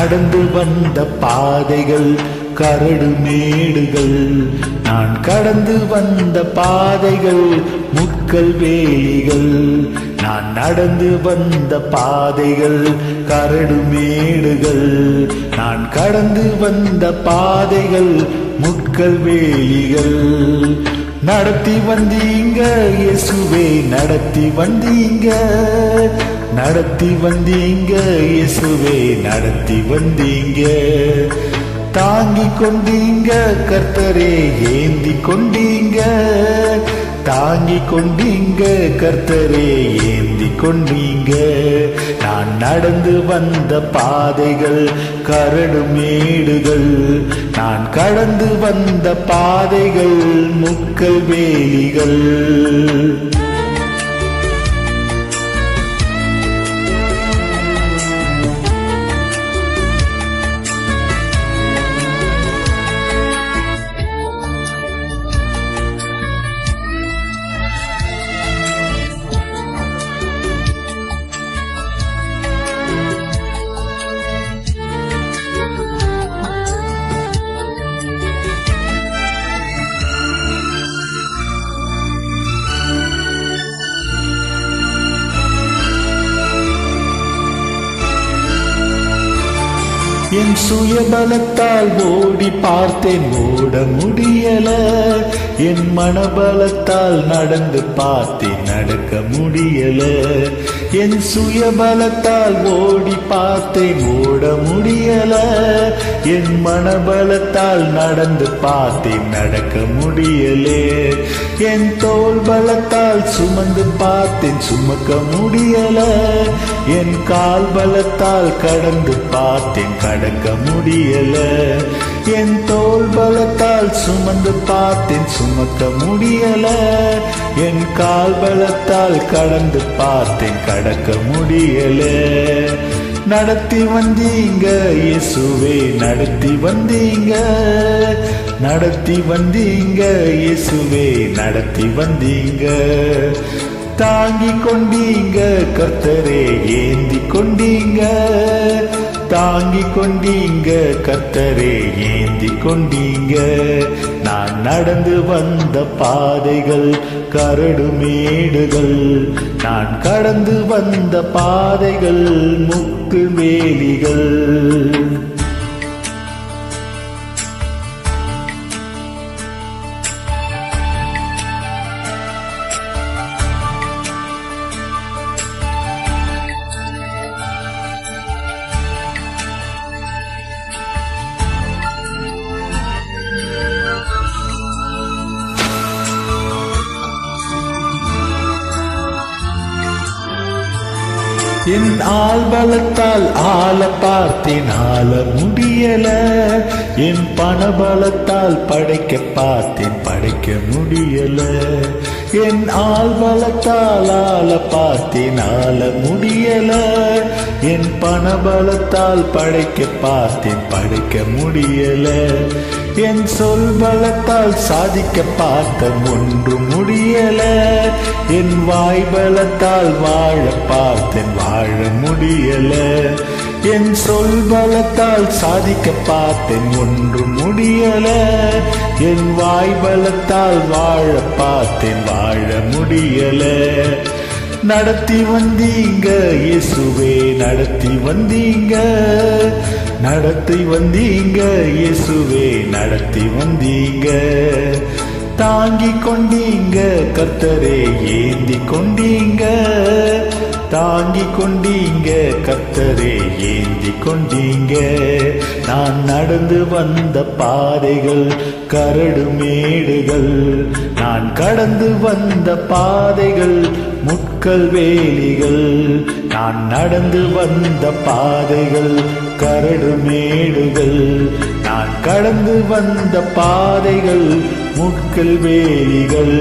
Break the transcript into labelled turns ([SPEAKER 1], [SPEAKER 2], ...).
[SPEAKER 1] நடந்து வந்த பாதைகள் கரடு மேடுகள், நான் கடந்து வந்த பாதைகள் முட்கள் வேலிகள். நான் நடந்து வந்த பாதைகள் கரடு மேடுகள், நான் கடந்து வந்த பாதைகள் முட்கள் வேலிகள். நடத்தி வந்தீங்க இயேசுவே, நடத்தி வந்தீங்க, நடத்தி வந்தீங்க இயேசுவே, நடத்தி வந்தீங்க. தாங்கி கொண்டீங்க கர்த்தரே, ஏந்தி கொண்டீங்க, தாங்கி கொண்டீங்க கர்த்தரே, ஏந்தி கொண்டீங்க. நான் நடந்து வந்த பாதைகள் கரடு மேடுகள், நான் கடந்து வந்த பாதைகள் முட்கள் வேலிகள். என் சுயபலத்தால் ஓடி பார்த்தேன், ஓட முடியல. என் மனபலத்தால் நடந்து பார்த்தேன், நடக்க முடியல. என் சுயபலத்தால் ஓடி பார்த்தேன், ஓட முடியல. என் மனபலத்தால் நடந்து பார்த்தேன், நடக்க முடியலே. என் தோள் பலத்தால் சுமந்து பார்த்தேன், சுமக்க முடியல. என் கால் பலத்தால் கடந்து பார்த்தேன், கடக்க முடியல. என் தோள் பலத்தால் சுமந்து பார்த்தேன், சுமக்க முடியல. என் கால் பலத்தால் கடந்து பார்த்தேன், கடக்க முடியல. நடத்தி வந்தீங்க இயேசுவே, நடத்தி வந்தீங்க, நடத்தி வந்தீங்க இயேசுவே, நடத்தி வந்தீங்க. தாங்கி கொண்டீங்க கர்த்தரே, ஏந்தி கொண்டீங்க, தாங்கி கொண்டீங்க கர்த்தரே, ஏந்தி கொண்டீங்க. நான் நடந்து வந்த பாதைகள் கரடு மேடுகள், நான் கடந்து வந்த பாதைகள் முக்கு வேலிகள். என் ஆள் பலத்தால் ஆள பார்த்தேன், ஆள முடியல. என் பண பலத்தால் படைக்க பார்த்தேன், படைக்க முடியல. என் ஆள் பலத்தால் ஆள பார்த்தேன், ஆள முடியல. என் பண பலத்தால் படைக்க பார்த்தேன், படைக்க முடியல. என் சொல் பலத்தால் சாதிக்க பார்த்த ஒன்று முடியல. என் வாய் பலத்தால் வாழ பார்த்தேன், வாழ முடியல. என் சொல் பலத்தால் சாதிக்க பார்த்தேன், ஒன்று முடியல. என் வாய் பலத்தால் வாழ பார்த்தேன், வாழ முடியல. நடத்தி வந்தீங்க இயேசுவே, நடத்தி வந்தீங்க, நடத்தி வந்தீங்க இயேசுவே, நடத்தி வந்தீங்க. தாங்கி கொண்டீங்க கர்த்தரே, ஏந்தி கொண்டீங்க, தாங்கி கொண்டீங்க கர்த்தரே, ஏந்தி கொண்டீங்க. நான் நடந்து வந்த பாதைகள் கரடு மேடுகள், நான் கடந்து வந்த பாதைகள் முட்கள் வேலிகள். நான் நடந்து வந்த பாதைகள் கரடு மேடுகள், நான் கடந்து வந்த பாதைகள் முட்கள் வேலிகள்.